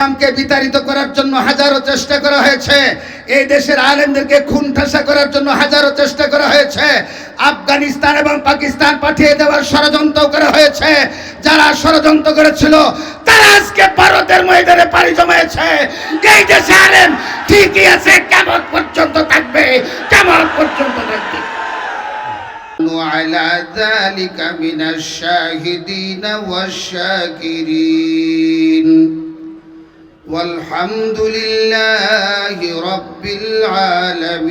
ইসলামকে বিতাড়িত করার জন্য হাজারো চেষ্টা করা হয়েছে। এই দেশের আলেমদেরকে খুন ঠাসা করার জন্য হাজারো চেষ্টা করা হয়েছে। আফগানিস্তান এবং পাকিস্তান পাঠিয়ে দেওয়ার ষড়যন্ত্র করা হয়েছে। যারা ষড়যন্ত্র করেছিল তারা আজকে ভারতের ময়দানে পাড়ি জমিয়েছে। এই দেশে আলেম ঠিকই আছে, কিয়ামত পর্যন্ত থাকবে, কিয়ামত পর্যন্ত থাকবে। وعلى ذلك من الشاهدين والشاكرين والحمد لله رب العالمين।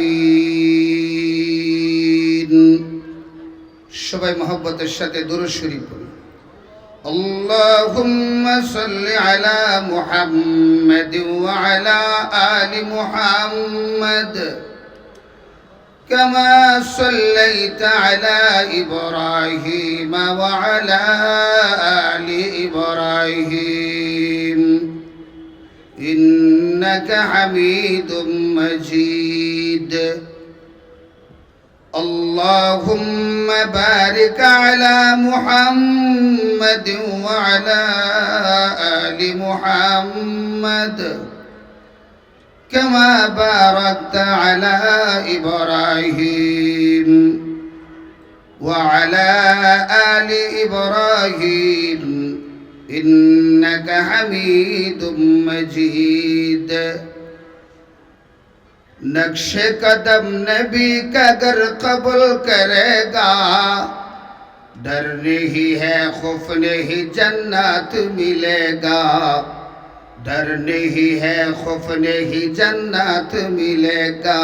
সবাই মহব্বতের সাথে দুরূদ শরীফ পড়ি। اللهم صل على محمد وعلى آل محمد كما صليت على إبراهيم وعلى آل إبراهيم إنك حميد مجيد। اللهم بارك على محمد وعلى آل محمد كما باركت على إبراهيم وعلى آل إبراهيم إنك حميد مجيد۔ नक्श कदम नबी का अगर कबूल करेगा, डर नहीं है खौफ नहीं जन्नत मिलेगा, डर नहीं है खौफ नहीं जन्नत मिलेगा।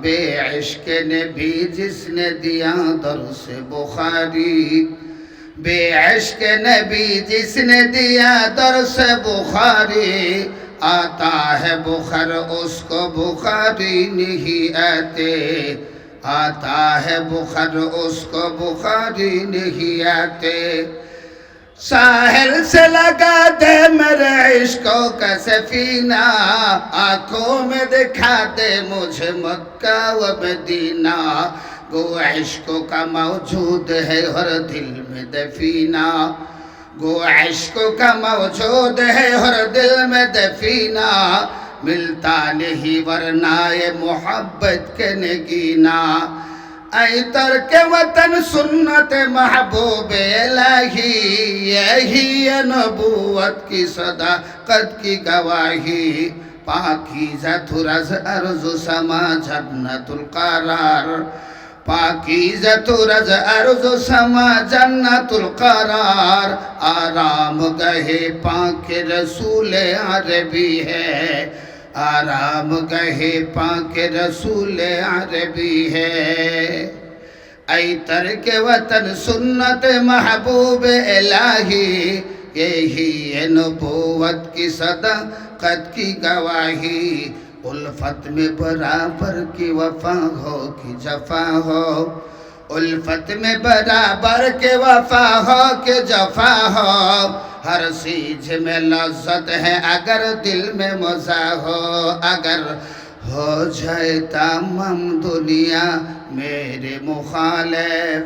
बेइश्क नबी जिसने दिया दर्स बुखारी, बेइश्क नबी जिसने दिया दर्स बुखारी, आता है बुखार उसको बुखारी नहीं आते, आता है बुखार उसको बुखारी नहीं आते। साहिल से लगा दे मेरे इश्कों का सफीना, आंखों में दिखा दे मुझे मक्का व मदीना। गो इश्कों का मौजूद है हर दिल में दफीना, गो इश्कों का मौजूद है हर दिल में दफीना। मिलता नहीं वरना ये मोहब्बत के नगीना। ऐ तर्क वतन सुन्नत महबूब इलाही, यही है नबूवत की सदाकत की गवाही। पाकीज़ा तुरज़ अर्ज़ समा जन्नतुल करार, पाकीज़ा तुरज़ अर्ज़ समा जन्नतुल करार। आराम गहे पाक रसूल अरबी है, आराम गहे पाक रसूल अरबी है। ऐ तर्क वतन सुन्नत महबूब इलाही, यही है नबूवत की सदाकत की गवाही। उल्फत में बराबर की वफा हो कि जफा हो, उल्फत में बराबर के वफा हो कि जफा हो। हर चीज में लज्जत है अगर दिल में मज़ा हो, अगर हो जाए तमाम दुनिया मेरे मुखालिफ,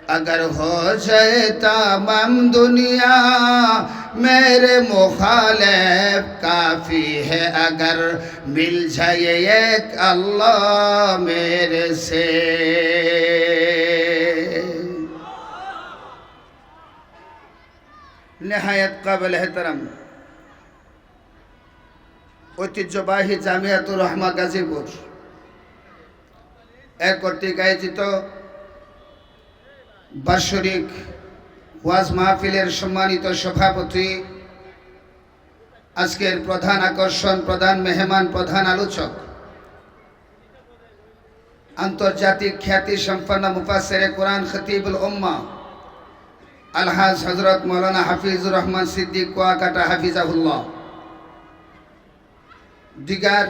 अगर हो जाए तमाम दुनिया मेरे मुखालिफ। काफ़ी है अगर मिल जाए एक अल्लाह मेरे से। নেহায়েত কাবিল এহতারাম ঐতিহ্যবাহী জামিয়াতুর রহমা গাজীপুর এর কর্তৃক আয়োজিত বার্ষিক ওয়াজ মাহফিলের সম্মানিত সভাপতি, আজকের প্রধান আকর্ষণ, প্রধান মেহমান, প্রধান আলোচক, আন্তর্জাতিক খ্যাতি সম্পন্ন মুফাসসিরে কোরআন খতিবুল উম্মাহ আলহাজ হযরত মাওলানা হাফিজুর রহমান সিদ্দিক কুয়াকাটা হাফিজাহুল্লাহ, দিগার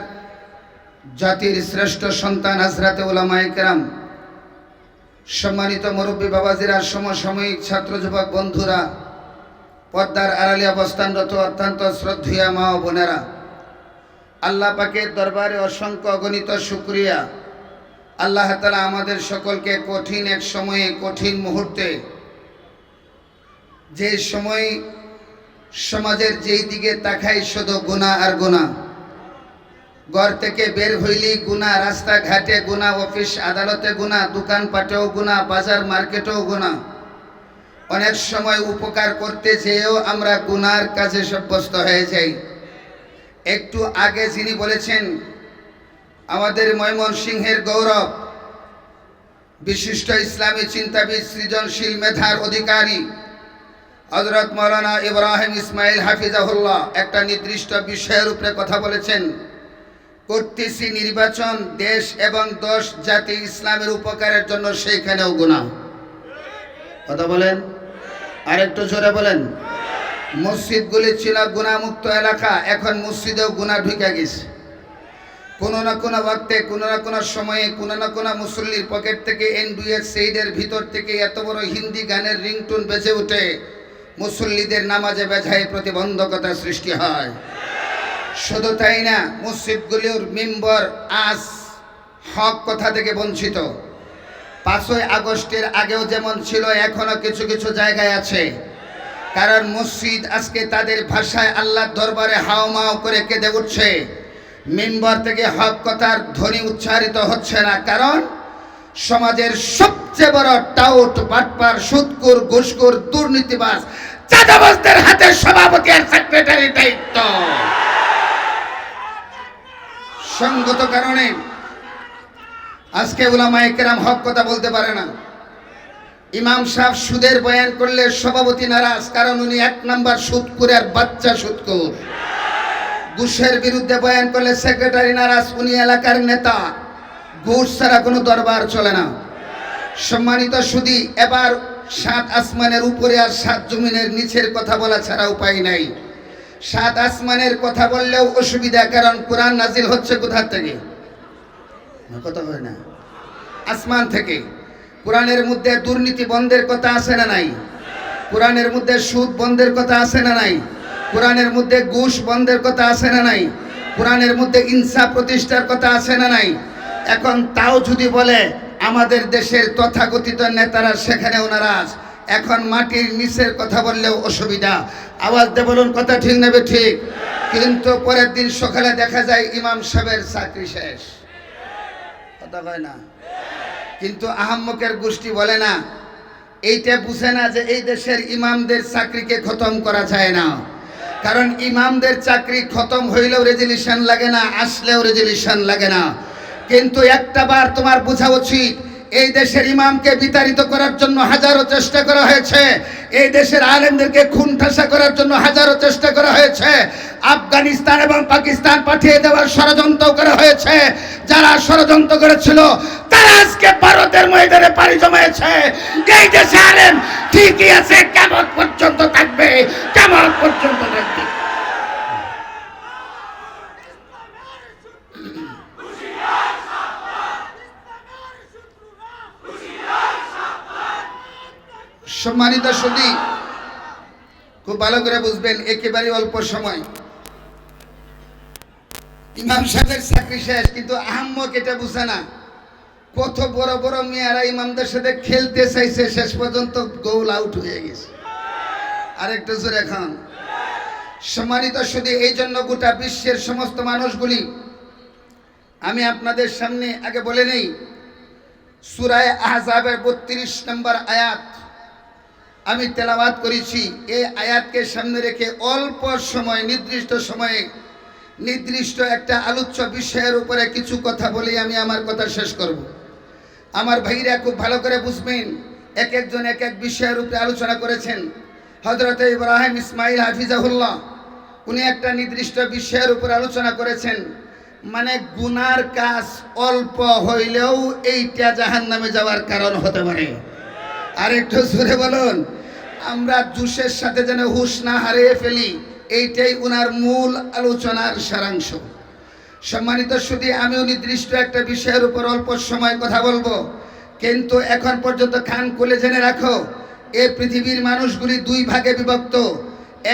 জাতির শ্রেষ্ঠ সন্তান হযরতে উলামায়ে কেরাম, সম্মানিত মুরব্বী বাবাজিরা, সমসাময়িক ছাত্র যুবক বন্ধুরা, পর্দার আড়ালে অবস্থানরত অত্যন্ত শ্রদ্ধেয় মা ও বোনেরা, আল্লাহ পাকের দরবারে অসংখ্য অগণিত শুকরিয়া। আল্লাহ তাআলা আমাদের সকলকে কঠিন এক সময়ে, কঠিন মুহূর্তে, যে সময় সমাজের যেই দিকে তাকাই শুধু গুনাহ আর গুনাহ। ঘর থেকে বের হইলেই গুনাহ, রাস্তাঘাটে গুনাহ, অফিস আদালতে গুনাহ, দোকানপাটেও গুনাহ, বাজার মার্কেটেও গুনাহ। অনেক সময় উপকার করতে চেয়েও আমরা গুনার কাজে সাব্যস্ত হয়ে যাই। একটু আগে যিনি বলেছেন, আমাদের ময়মনসিংহের গৌরব, বিশিষ্ট ইসলামী চিন্তাবিদ, সৃজনশীল মেধার অধিকারী হযরত মাওলানা ইব্রাহিম ইসমাইল হাফিজাহুল্লাহ একটা নির্দিষ্ট বিষয়ের উপরে কথা বলেছেন। করতেছি নির্বাচন দেশ এবং দশ জাতি ইসলামের উপকারের জন্য, সেইখানেও গুনাহ। কথা বলেন, আরেকটু জোরে বলেন। মসজিদগুলি ছিল গুনাহমুক্ত এলাকা, এখন মসজিদেও গুনাহ ঢুকে গেছে। কোনো না কোনো ওয়াক্তে, কোনো না কোনো সময়ে, কোনো না কোনো মুসল্লির পকেট থেকে এন্ড্রয়েড সেইডের ভিতর থেকে এত বড় হিন্দি গানের রিংটোন বেজে ওঠে, মুসল্লিদের নামাজে বেজায় প্রতিবন্ধকতা সৃষ্টি হয়। শুধু তাই না, মসজিদগুলির মিম্বর আজ হক কথা থেকে বঞ্চিত। 5ই আগস্টের আগেও যেমন ছিল, এখনো কিছু কিছু জায়গায় আছে। কারণ মসজিদ আজকে তাদের ভাষায় আল্লাহর দরবারে হাওমাও করে কেঁদে উঠছে। মিম্বর থেকে হক কথার ধ্বনি উচ্চারিত হচ্ছে না, কারণ সমাজের সবচেয়ে বড় টাউট, বাটপার, সুদখোর, ঘুষখোর, দুর্নীতিবাজ, চাঁদাবাজদের হাতে সভাপতি আর সেক্রেটারির দায়িত্ব। সঙ্গত কারণে আজকে উলামায়ে কেরাম হক কথা বলতে পারে না। ইমাম সাহেব সুদের বয়ান করলে সভাপতি নারাজ, কারণ উনি 1 নাম্বার সুদখোর আর বাচ্চা সুদখোর। ঘুষের বিরুদ্ধে বয়ান করলে সেক্রেটারি নারাজ, উনি এলাকার নেতা। ঘুষ ছাড়া কোনো দরবার চলে না। সম্মানিত সুধী, এবার 7 আসমানের উপরে আর 7 জমিনের নিচের কথা বলা ছাড়া উপায় নাই। 7 আসমানের কথা বললেও অসুবিধা, কারণ কোরআন নাজিল হচ্ছে কোথা থেকে? কথা হয় না, আসমান থেকে। কোরআনের মধ্যে দুর্নীতি বন্ধের কথা আছে না নাই? কোরআনের মধ্যে সুদ বন্ধের কথা আছে না নাই? কোরআনের মধ্যে ঘুষ বন্ধের কথা আছে না নাই? কোরআনের মধ্যে ইনসাফ প্রতিষ্ঠার কথা আছে না নাই? এখন তাও যদি বলে আমাদের দেশের তথাকথিত নেতারা সেখানেও নারাজ। এখন মাটির নিচের কথা বললেও অসুবিধা। আওয়াজ দিয়ে বলুন, কথা ঠিক নেবে ঠিক। কিন্তু পরের দিন সকালে দেখা যায় ইমাম সাহেবের চাকরি শেষ। কথা হয় না। কিন্তু আহাম্মকের গোষ্ঠী বলে না, এইটা বুঝে না যে এই দেশের ইমামদের চাকরিকে খতম করা যায় না। কারণ ইমামদের চাকরি খতম হইলেও রেজুলেশন লাগে না, আসলেও রেজুলেশন লাগে না। কিন্তু একটা বার তোমার বোঝা উচিত, এই দেশের ইমামকে বিতাড়িত করার জন্য হাজারো চেষ্টা করা হয়েছে। এই দেশের আলেমদেরকে খুন ঠাসা করার জন্য হাজারো চেষ্টা করা হয়েছে। আফগানিস্তান এবং পাকিস্তান পাঠিয়ে দেওয়ার ষড়যন্ত্র করা হয়েছে। যারা ষড়যন্ত্র করেছিল তারা আজকে ভারতের ময়দানে পাড়ি জমিয়েছে। এই দেশে আলেম ঠিকই আছে, কিয়ামত পর্যন্ত থাকবে, কিয়ামত পর্যন্ত থাকবে। সম্মানিত সুধী, খুব ভালো করে বুঝবেন, একেবারে অল্প সময় ইমাম সাহেবের চাকরি শেষ। কিন্তু আহাম্মক এটা বুঝে না, কত বড় বড় মেয়েরা ইমামদের সাথে খেলতে চাইছে, শেষ পর্যন্ত গোল আউট হয়ে গেছে। আরেকটু জোরে খান। সম্মানিত সুধী, এই জন্য গোটা বিশ্বের সমস্ত মানুষগুলি, আমি আপনাদের সামনে আগে বলে নেই, সূরা আহজাবের 32 নম্বর আয়াত আমি তেলাওয়াত করেছি। এই আয়াতকে সামনে রেখে অল্প সময়, নির্দিষ্ট সময়ে নির্দিষ্ট একটা আলোচ্য বিষয়ের উপরে কিছু কথা বলে আমি আমার কথা শেষ করব। আমার ভাইরা খুব ভালো করে বুঝবেন, এক একজন এক এক বিষয়ের উপরে আলোচনা করেছেন। হযরত ইব্রাহিম ইসমাইল হাফিজাহুল্লাহ উনি একটা নির্দিষ্ট বিষয়ের উপর আলোচনা করেছেন, মানে গুনার কাজ অল্প হইলেও এইটা জাহান্নামে যাওয়ার কারণ হতে পারে। আর একটু জোরে বলুন, আমরা জুসের সাথে যেন হুঁশ না হারিয়ে ফেলি, এইটাই উনার মূল আলোচনার সারাংশ। সম্মানিত সুধী, আমিও নির্দিষ্ট একটা বিষয়ের উপর অল্প সময় কথা বলবো, কিন্তু এখন পর্যন্ত কান খুলে জেনে রাখো, এই পৃথিবীর মানুষগুলি 2 ভাগে বিভক্ত।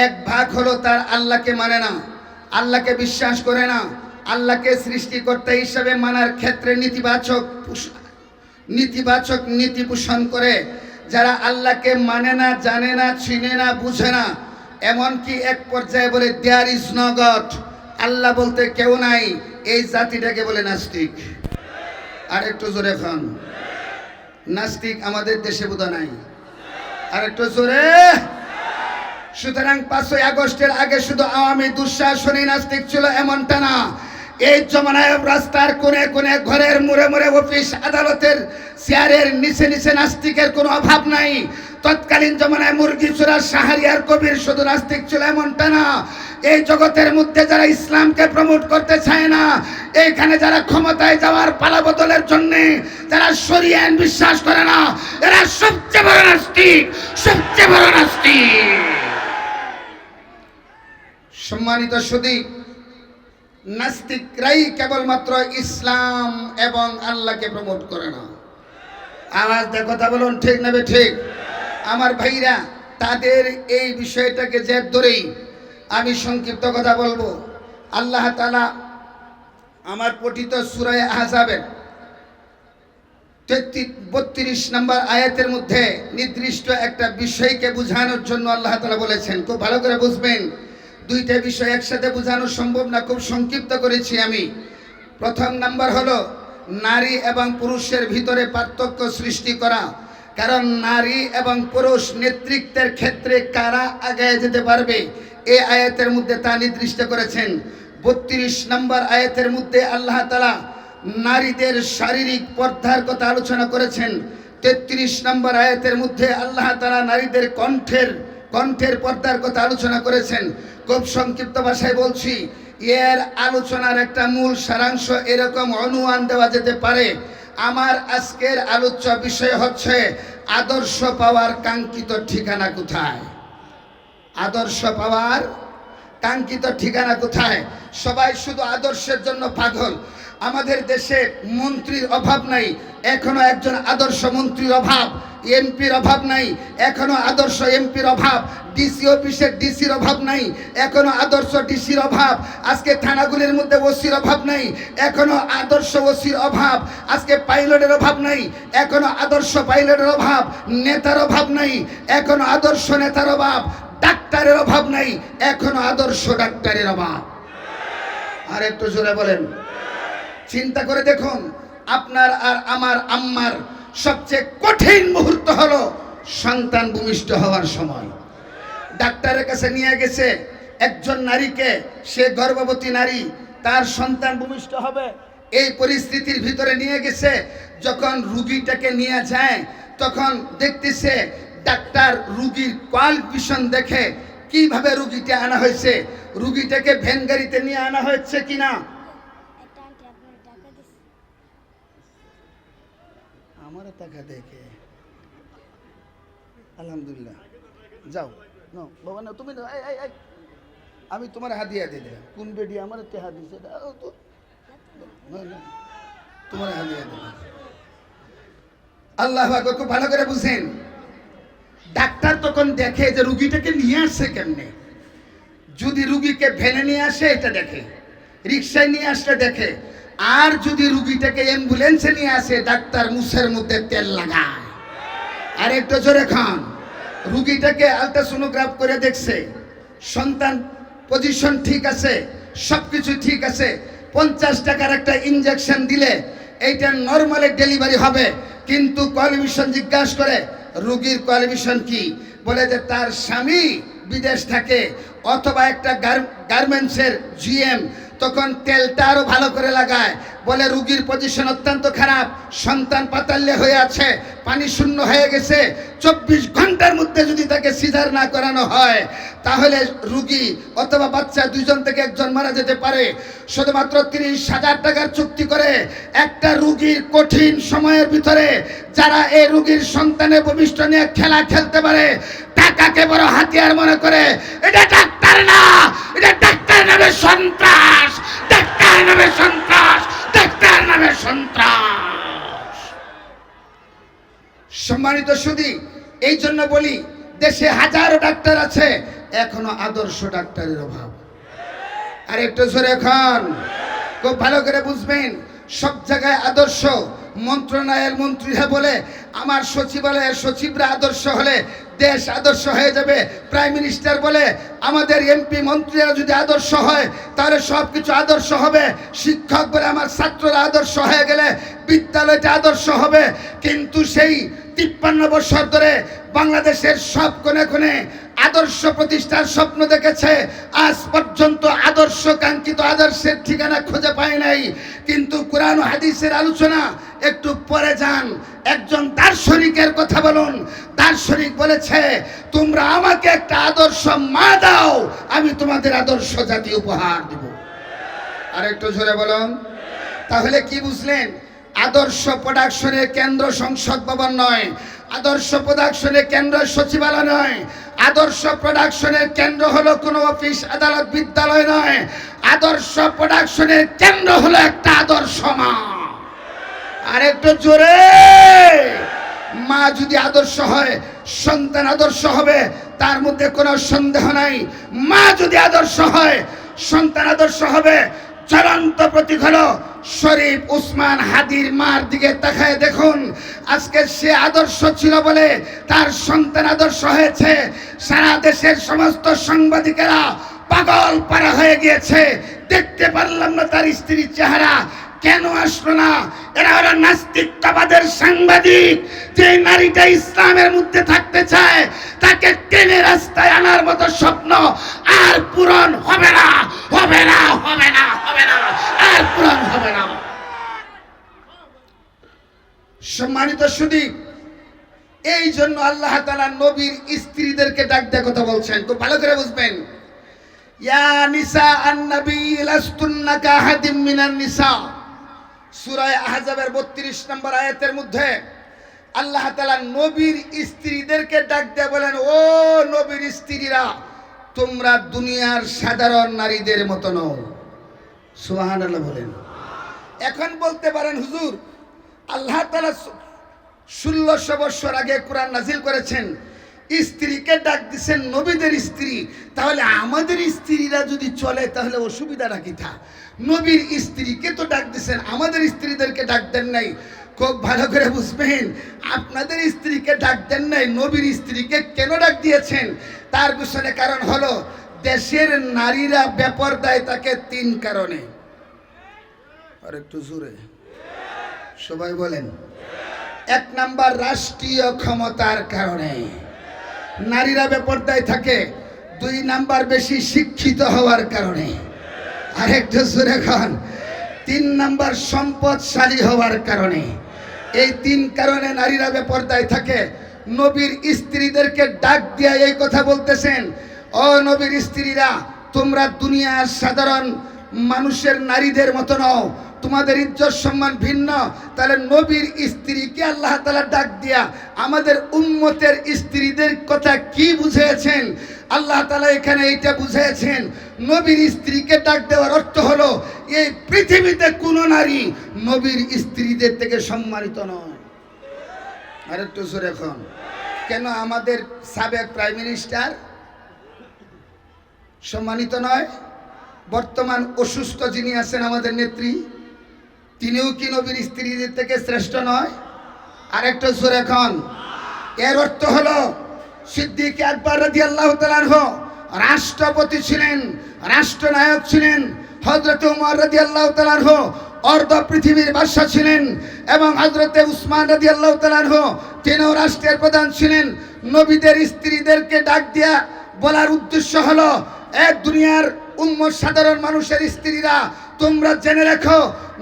এক ভাগ হলো তার আল্লাহকে মানে না, আল্লাহকে বিশ্বাস করে না, আল্লাহকে সৃষ্টিকর্তা হিসাবে মানার ক্ষেত্রে নেতিবাচক নীতি পোষণ করে। যারা আল্লাহকে মানে না, জানে না, চিনে না, বুঝে না, এমনকি এক পর্যায়ে বলে দেয়ার ইজ নো গড, আল্লাহ বলতে কেউ নাই, এই জাতিটাকে বলে নাস্তিক। আর একটু জোরে খান, নাস্তিক আমাদের দেশে বোধহয় নাই। আর একটু জোরে। সুতরাং 5ই আগস্টের আগে শুধু আওয়ামী দুঃশাসনী নাস্তিক ছিল এমনটা না। এই জমানায় রাস্তার কোণে কোণে, ঘরের মোড়ে মোড়ে, অফিস আদালতের চেয়ারের নিচে নিচে নাস্তিকের কোনো অভাব নাই। তৎকালীন জমানায় মুরগি চোরা শাহরিয়ার কবির শুধু নাস্তিক ছিল এমনটা না। এই জগতের মধ্যে যারা ইসলামকে প্রমোট করতে চায় না, এইখানে যারা ক্ষমতায় যাওয়ার পালাবদলের জন্য যারা শরিয়া আইন বিশ্বাস করে না, এরা সবচেয়ে বড় নাস্তিক, সবচেয়ে বড় নাস্তিক। সম্মানিত সুধী, নাস্তিকরাই কেবলমাত্র ইসলাম এবং আল্লাহকে প্রমোট করে না। আওয়াজ দিয়ে কথা বলুন, ঠিক না ঠিক? আমার ভাইরা, তাদের এই বিষয়টাকে জেদ ধরেই আমি সংক্ষিপ্ত কথা বলবো। আল্লাহ তাআলা আমার পঠিত সূরা আহজাবের 32 নম্বর আয়াতের মধ্যে নির্দিষ্ট একটা বিষয়কে বোঝানোর জন্য আল্লাহ তাআলা বলেছেন। খুব ভালো করে বুঝবেন, দুইটা বিষয় একসাথে বোঝানো সম্ভব না, খুব সংক্ষিপ্ত করেছি আমি। প্রথম নাম্বার হলো নারী এবং পুরুষের ভিতরে পার্থক্য সৃষ্টি করা। কারণ নারী এবং পুরুষ নেতৃত্বের ক্ষেত্রে কারা আগে যেতে পারবে, এই আয়াতের মধ্যে তা নির্দিষ্ট করেছেন। 32 নম্বর আয়াতের মধ্যে আল্লাহ তাআলা নারীদের শারীরিক পর্দার কথা আলোচনা করেছেন। 33 নম্বর আয়াতের মধ্যে আল্লাহ তাআলা নারীদের কণ্ঠের পর্দার কথা আলোচনা করেছেন। খুব সংক্ষিপ্ত ভাষায় বলছি, এর আলোচনার একটা মূল সারাংশ এরকম অনুমান দেওয়া যেতে পারে। আমার আজকের আলোচ্য বিষয় হচ্ছে আদর্শ পাওয়ার কাঙ্ক্ষিত ঠিকানা কোথায়। আদর্শ পাওয়ার কাঙ্ক্ষিত ঠিকানা কোথায়? সবাই শুধু আদর্শের জন্য পাগল। আমাদের দেশে মন্ত্রীর অভাব নাই, এখনো একজন আদর্শ মন্ত্রীর অভাব। এমপির অভাব নাই, এখনো আদর্শ এমপির অভাব। ডিসি অফিসের ডিসির অভাব নাই, এখনো আদর্শ ডিসির অভাব। আজকে থানাগুলির মধ্যে ওসির অভাব নাই, এখনো আদর্শ ওসির অভাব। আজকে পাইলটের অভাব নাই, এখনো আদর্শ পাইলটের অভাব। নেতার অভাব নাই, এখনো আদর্শ নেতার অভাব। ডাক্তারের অভাব নাই, এখনো আদর্শ ডাক্তারের অভাব। আর একটু জোরে বলেন। চিন্তা করে দেখুন, আপনার আর আমার আম্মার সবচেয়ে কঠিন মুহূর্ত হলো সন্তান ভূমিষ্ঠ হওয়ার সময়। ডাক্তারের কাছে নিয়ে গেছে একজন নারীকে, সে গর্ভবতী নারী, তার সন্তান ভূমিষ্ঠ হবে। এই পরিস্থিতির ভিতরে নিয়ে গেছে। যখন রুগীটাকে নিয়ে যায়, তখন দেখতেছে ডাক্তার রুগীর কোয়ালিফিকেশন দেখে কিভাবে রুগীটা আনা হয়েছে, রুগীটাকে ভ্যান গাড়িতে নিয়ে আনা হয়েছে কিনা। আমারও টাকা দেখে আলহামদুলিল্লাহ। যাও নো বাবা, না তুমি আমি তোমার হাদিয়া দিয়ে দিলাম। কোন বেডি আমার হাত দিচ্ছে, তোমার হাদিয়া দিলাম। আল্লাহ আকবার। খুব ভালো করে বুঝেন, ডাক্তার তখন দেখে যে রুগীটাকে নিয়ে আসছে কেমনে। যদি রুগীকে ভ্যানে নিয়ে আসে এটা দেখে, রিক্সায় নিয়ে আসলে দেখে। আর যদি রুগীটাকে অ্যাম্বুলেন্সে নিয়ে আসে, ডাক্তার মুখের মধ্যে তেল লাগায়। আর একটু জোরে খান। রুগীটাকে আলট্রাসোনোগ্রাফ করে দেখছে, সন্তান পজিশন ঠিক আছে, সবকিছু ঠিক আছে। 50 টাকার একটা ইনজেকশন দিলে এইটা নর্মালি ডেলিভারি হবে। কিন্তু কোয়ালিফিকেশন জিজ্ঞাসা করে, রুগীর কোয়ালিফিকেশন কি? বলে যে তার স্বামী বিদেশ থাকে, অথবা একটা গার্মেন্টসের জিএম। তখন তেলটা আরো ভালো করে লাগায়। বলে রুগীর পজিশন অত্যন্ত খারাপ, সন্তান পাতাল্য হয়ে আছে, পানি শূন্য হয়ে গেছে। 24 ঘন্টার মধ্যে যদি তাকে সিজার না করানো হয়, তাহলে রুগী অথবা বাচ্চা দুইজন থেকে একজন মারা যেতে পারে। শুধুমাত্র 30,000 টাকার চুক্তি করে একটা রুগীর কঠিন সময়ের ভিতরে যারা এই রুগীর সন্তানের ভবিষ্যৎ নিয়ে খেলা খেলতে পারে, টাকাকে বড় হাতিয়ার মনে করে, এটা ডাক্তার না, এটা ডাক্তার নামে সন্ত্রাস, ডাক্তার নামে সন্ত্রাস, ডাক্তার নামে সন্ত্রাস। সম্মানিত সুধী, এই জন্য বলি দেশে হাজারো ডাক্তার আছে, এখনো আদর্শ ডাক্তারের অভাব। আর একটু জোরে এখন খুব ভালো করে বুঝবেন, সব জায়গায় আদর্শ মন্ত্রণালয়ের মন্ত্রীরা বলে আমার সচিবালয়ের সচিবরা আদর্শ হলে দেশ আদর্শ হয়ে যাবে। প্রাইম মিনিস্টার বলে আমাদের এমপি মন্ত্রীরা যদি আদর্শ হয় তাহলে সব কিছু আদর্শ হবে। শিক্ষক বলে আমার ছাত্ররা আদর্শ হয়ে গেলে বিদ্যালয়টা আদর্শ হবে। কিন্তু সেই 53 বছর ধরে বাংলাদেশের সব কোণে কোণে আদর্শ প্রতিষ্ঠার স্বপ্ন দেখেছে, আজ পর্যন্ত আদর্শ কাঙ্ক্ষিত আদর্শের ঠিকানা খুঁজে পায় নাই। কিন্তু কোরআন ও হাদিসের আলোচনা একটু পরে যান, একজন দার্শনিকের কথা বলুন। দার্শনিক বলেছে তোমরা আমাকে একটা আদর্শ মা দাও, আমি তোমাদের আদর্শ জাতি উপহার দেব। আর একটু জোরে বলুন। তাহলে কি বুঝলেন? আদর্শ প্রোডাকশনের কেন্দ্র সংসদ ভবন নয়, আদর্শ প্রোডাকশনের কেন্দ্র সচিবালয় নয়, আদর্শ প্রোডাকশনের কেন্দ্র হলো কোনো অফিস আদালত বিদ্যালয় নয়। আদর্শ প্রোডাকশনের কেন্দ্র হলো একটা আদর্শ মা। আর একটু জোরে। মা যদি আদর্শ হয় সন্তান আদর্শ হবে, তার মধ্যে কোনো সন্দেহ নাই। মা যদি আদর্শ হয় সন্তান আদর্শ হবে। চলন্ত প্রতীক হলো শরীফ উসমান হাদির মার দিকে তাকায় দেখুন। আজকে সে আদর্শ ছিল বলে তার সন্তান আদর্শ হয়েছে। সারা দেশের সমস্ত সাংবাদিকেরা পাগল পারা হয়ে গিয়েছে, দেখতে পারলাম না তার স্ত্রীর চেহারা। কেন আসলো না? এরা হলো নাস্তিকতাবাদের সাংবাদিক। যে নারীটা ইসলামের মধ্যে থাকতে চায় তাকে টেনে রাস্তায় আনার মতো স্বপ্ন আর পূরণ হবে না, হবে না, হবে না, হবে না, আর পূরণ হবে না। সম্মানিত সুধী, এই জন্য আল্লাহ তাআলা নবীর স্ত্রীদেরকে ডাক দিয়ে কথা বলছেন। খুব ভালো করে বুঝবেন। ইয়া নিসা আন-নবী লাস্তুন্না কাহাদিম মিনান নিসা, সূরা আহজাবের 32 নম্বর আয়াতের মধ্যে আল্লাহ তাআলা নবীর স্ত্রীদেরকে ডাক দিয়ে বলেন, ও নবীর স্ত্রীরা, তোমরা দুনিয়ার সাধারণ নারীদের মতো নও। সুবহানাল্লাহ বলেন। এখন বলতে পারেন হুজুর, আল্লাহ তাআলা 1600 বছর আগে কোরআন নাজিল করেছেন, স্ত্রীকে ডাক দিচ্ছেন নবীদের স্ত্রী, তাহলে আমাদের স্ত্রীরা যদি চলে তাহলে অসুবিধাটা কি? নবীর স্ত্রীকে তো ডাক দিচ্ছেন, আমাদের স্ত্রীদেরকে ডাক দেন নাই। খুব ভালো করে বুঝবেন, আপনাদের স্ত্রীকে ডাক দেন নাই, নবীর স্ত্রীকে কেন ডাক দিয়েছেন তার পিছনে কারণ হলো দেশের নারীরা বেপরদায় থাকে 3 কারণে। আর একটু জোরে সবাই বলেন। 1 নাম্বার রাষ্ট্রীয় ক্ষমতার কারণে নারীরা বেপরদায় থাকে। 2 নাম্বার বেশি শিক্ষিত হওয়ার কারণে। আরেকটু জোরে খান। 3 নাম্বার সম্পদশালী হওয়ার কারণে। এই 3 কারণে নারীরা বেপরদায় থাকে। নবীর স্ত্রীদেরকে ডাক দিয়া এই কথা বলতেছেন, ও নবীর স্ত্রীরা, তোমরা দুনিয়ার সাধারণ মানুষের নারীদের মতো নও, তোমাদের ইজ্জত সম্মান ভিন্ন। তাহলে নবীর স্ত্রীকে আল্লাহ তাআলা ডাক দিয়া আমাদের উম্মতের স্ত্রীদের কথা কি বুঝিয়েছেন? আল্লাহ তাআলা এখানে এইটা বুঝিয়েছেন, নবীর স্ত্রীকে ডাক দেওয়ার অর্থ হলো এই পৃথিবীতে কোনো নারী নবীর স্ত্রীদের থেকে সম্মানিত নয়। আর একটু জোরে এখন। কেন আমাদের সাবেক প্রাইম মিনিস্টার সম্মানিত নয়? বর্তমান অসুস্থ যিনি আছেন আমাদের নেত্রী, তিনিও কি নবীর স্ত্রীদের থেকে শ্রেষ্ঠ নয়? আরেকটা জোরে এখন। এর অর্থ হলো সিদ্দিক আকবর রাদিয়াল্লাহু তাআলা আনহু রাষ্ট্রপতি ছিলেন, রাষ্ট্রনায়ক ছিলেন। হযরত ওমর রাদিয়াল্লাহু তাআলা আনহু অর্ধ পৃথিবীর বাদশা ছিলেন, এবং হযরত উসমান রাদিয়াল্লাহু তাআলা আনহু তিনিও রাষ্ট্রের প্রধান ছিলেন। নবীদের স্ত্রীদেরকে ডাক দিয়া বলার উদ্দেশ্য হলো, এক দুনিয়ার উম্মত সাধারণ মানুষের স্ত্রীরা, তোমরা জেনে রাখো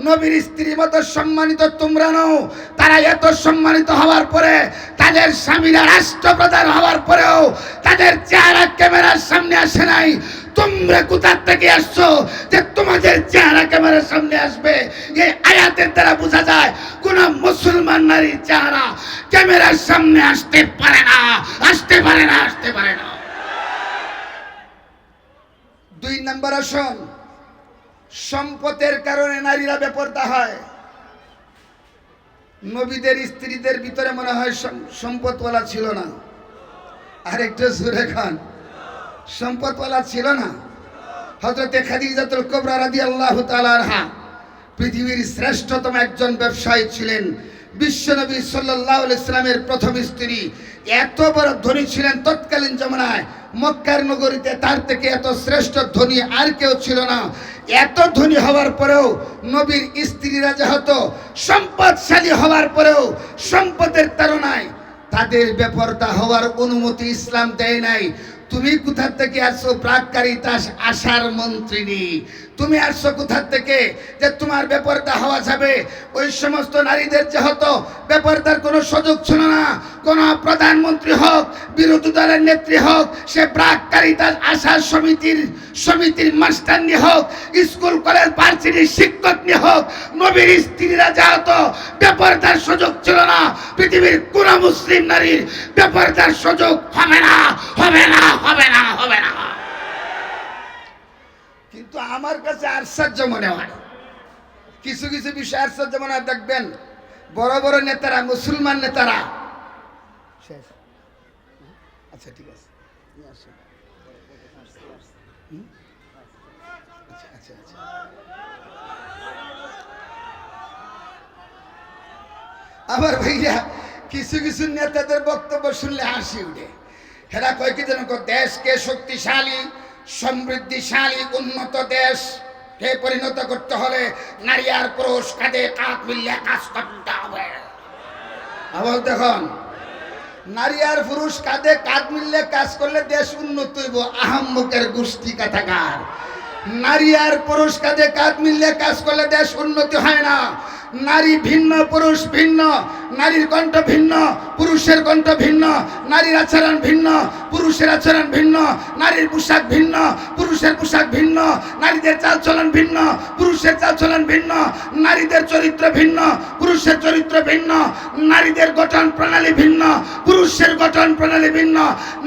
নবীর স্ত্রীর মতো সম্মানিত তোমরা নও। তারা এত সম্মানিত হওয়ার পরে, তাদের স্বামীরা রাষ্ট্রপ্রধান হওয়ার পরেও তাদের চেহারা ক্যামেরার সামনে আসে নাই। তোমরা কোথা থেকে আসছো যে তোমাদের চেহারা ক্যামেরার সামনে আসবে? এই আয়াতের দ্বারা বোঝা যায় কোন মুসলমান নারীর চেহারা ক্যামেরার সামনে আসতে পারে না, আসতে পারে না, আসতে পারে না। 2 নাম্বার আসন, সম্পদের কারণে নারীরা বেপরদা হয়। নবীদের স্ত্রীদের ভিতরে মনে হয় সম্পদওয়ালা ছিল না। আরেকটা জোরে খান, সম্পদওয়ালা ছিল না। হযরতে খাদিজাতুল কুবরা রাদিয়াল্লাহু তাআলা আনহা পৃথিবীর শ্রেষ্ঠতম একজন ব্যবসায়ী ছিলেন। বিশ্বনবী সাল্লাল্লাহু আলাইহি সাল্লামের প্রথম স্ত্রী, এত বড় ধনী ছিলেন তৎকালীন জমানায়। মক্কার নগরীতে তার থেকে এত শ্রেষ্ঠ ধনী আর কেউ ছিল না। এত ধনী হওয়ার পরেও নবীর স্ত্রীরা যেহেতু সম্পদশালী হওয়ার পরেও সম্পদের তাড়নায় তাদের বেপরদা হওয়ার অনুমতি ইসলাম দেয় নাই। তুমি কোথা থেকে আসছো প্রাককারিতা আশার মন্ত্রিনী? তুমি আসছো কোথা থেকে যে তোমার বেপরদা হওয়া যাবে? ওই সমস্ত নারীদের যেহেতু বেপরদার কোনো সুযোগ ছিল না, কোন প্রধানমন্ত্রী হোক, বিরোধী দলের নেত্রী হোক, সে প্রাককারিতা আশার সমিতির মাস্টারনি হোক, স্কুল কলেজ ভার্সিটির শিক্ষকনি হোক, নবীর স্ত্রীরা যেহেতু বেপরদার সুযোগ ছিল না, পৃথিবীর কোন মুসলিম নারীর বেপরদার সুযোগ হবে না, হবে না, হবে না, হবে না। কিন্তু আমার কাছে আশ্চর্য মনে হয়, কিছু কিছু বিষয় আশ্চর্য মনে হয়। দেখবেন বড় বড় নেতারা, মুসলমান নেতারা, আচ্ছা ঠিক আছে, আচ্ছা আচ্ছা আচ্ছা, আমার ভাইয়া কিছু কিছু নেতাদের বক্তব্য শুনলে হাসি উঠে। হেরা কয় কি যেন, দেশকে শক্তিশালী, সমৃদ্ধিশালী, উন্নত দেশ কে পরিণত করতে হলে নারী আর পুরুষ কাঁধে কাঁধ মিলিয়ে কাজ করতে হবে। আবার দেখুন, নারী আর পুরুষ কাঁধে কাঁধ মিললে কাজ করলে দেশ উন্নত হইব। আহাম্মকের গোষ্ঠী কথাকার। নারী আর পুরুষ কাঁধে কাঁধ মিললে কাজ করলে দেশ উন্নতি হয় না। নারী ভিন্ন, পুরুষ ভিন্ন, নারীর কণ্ঠ ভিন্ন, পুরুষের কণ্ঠ ভিন্ন, নারীর আচরণ ভিন্ন, পুরুষের আচরণ ভিন্ন, নারীর পোশাক ভিন্ন, পুরুষের পোশাক ভিন্ন, নারীদের চালচলন ভিন্ন, পুরুষের চালচলন ভিন্ন, নারীদের চরিত্র ভিন্ন, পুরুষের চরিত্র ভিন্ন, নারীদের গঠন প্রণালী ভিন্ন, পুরুষের গঠন প্রণালী ভিন্ন।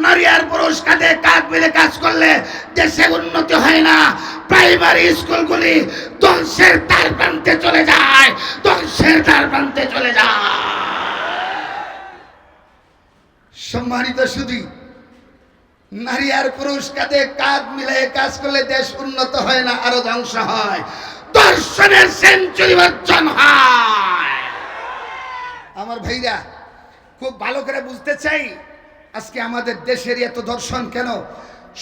নারী আর পুরুষ কাঁধে কাঁধ মিলে কাজ করলে দেশে উন্নতি হয় না। প্রাইমারি স্কুলগুলি ধ্বংসের দ্বার প্রান্তে চলে যায়, ধ্বংসের দ্বার প্রান্তে চলে যায়। সম্মানিত সুধী, নারী আর পুরুষ কাঁধে কাঁধ মিলে কাজ করলে দেশ উন্নত হয় না, আরো ধ্বংস হয়, দর্শনের সেঞ্চুরি অর্জন হয়। আমার ভাইরা খুব ভালো করে বুঝতে চাই, আজকে আমাদের দেশের এত দর্শন কেন?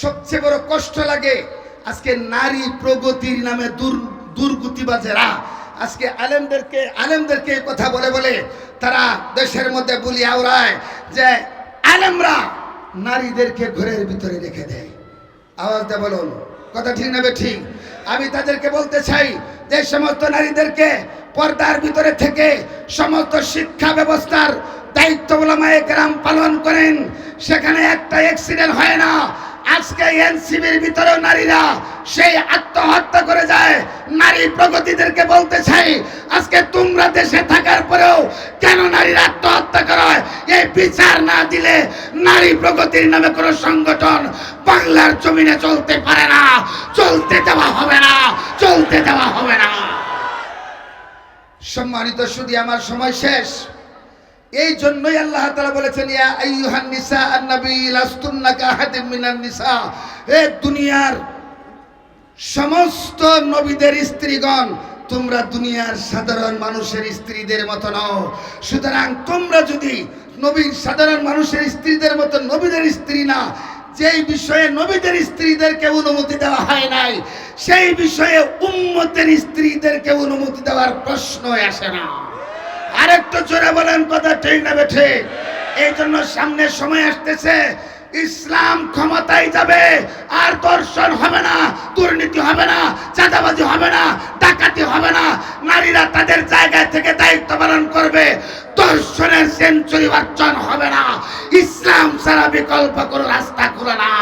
সবচেয়ে বড় কষ্ট লাগে আজকে নারী প্রগতির নামে দুর্গতিবাজেরা আজকে আলেমদেরকে কথা বলে বলে তারা দেশের মধ্যে বলি আওড়ায় যে আলেমরা নারীদেরকে ঘরের ভিতরে রেখে দেয়। আওয়াজটা বলুন, কথা ঠিক না ঠিক? আমি তাদেরকে বলতে চাই যে সমস্ত নারীদেরকে পর্দার ভিতরে থেকে সমস্ত শিক্ষা ব্যবস্থার দায়িত্ব উলামায়ে কেরাম পালন করেন, সেখানে একটা অ্যাক্সিডেন্ট হয় না। আজকে এনসিবির ভিতরেও নারীরা সেই আত্মহত্যা করে যায়। নারী প্রগতিদেরকে বলতে চাই, আজকে তোমরা দেশে থাকার পরেও কেন নারীরা আত্মহত্যা করে, এই বিচার না দিলে নারী প্রগতির নামে কোনো সংগঠন বাংলার জমিনে চলতে পারে না, চলতে দেওয়া হবে না, চলতে দেওয়া হবে না। সম্মানিত সুধী, আমার সময় শেষ। এই জন্যই আল্লাহ তাআলা বলেছেন, ইয়া আইয়ুহান নিসা আন-নবী লাস্তুন্না কাহাদিম মিনান নিসা, এ দুনিয়ার সমস্ত নবীদের স্ত্রীগণ, তোমরা দুনিয়ার সাধারণ মানুষের স্ত্রীদের মতো নও। সুতরাং তোমরা যদি নবীর সাধারণ মানুষের স্ত্রীদের মতো নবীদের স্ত্রী না, যেই বিষয়ে নবীদের স্ত্রীদেরকে অনুমতি দেওয়া হয় নাই, সেই বিষয়ে উম্মতের স্ত্রীদেরকে অনুমতি দেওয়ার প্রশ্নই আসে না। আরেকটু জোরে বলেন, কথা ঠিক না বেঠে? এই জন্য সামনে সময় আসতেছে, ইসলাম ক্ষমতায় যাবে, আর দর্শন হবে না, দুর্নীতি হবে না, চাঁদাবাজি হবে না, ডাকাতি হবে না। নারীরা তাদের জায়গা থেকে দায়িত্ব পালন করবে, দর্শনের সেঞ্চুরি অর্জন হবে না। ইসলাম ছাড়া বিকল্প কোনো রাস্তা খোলে না।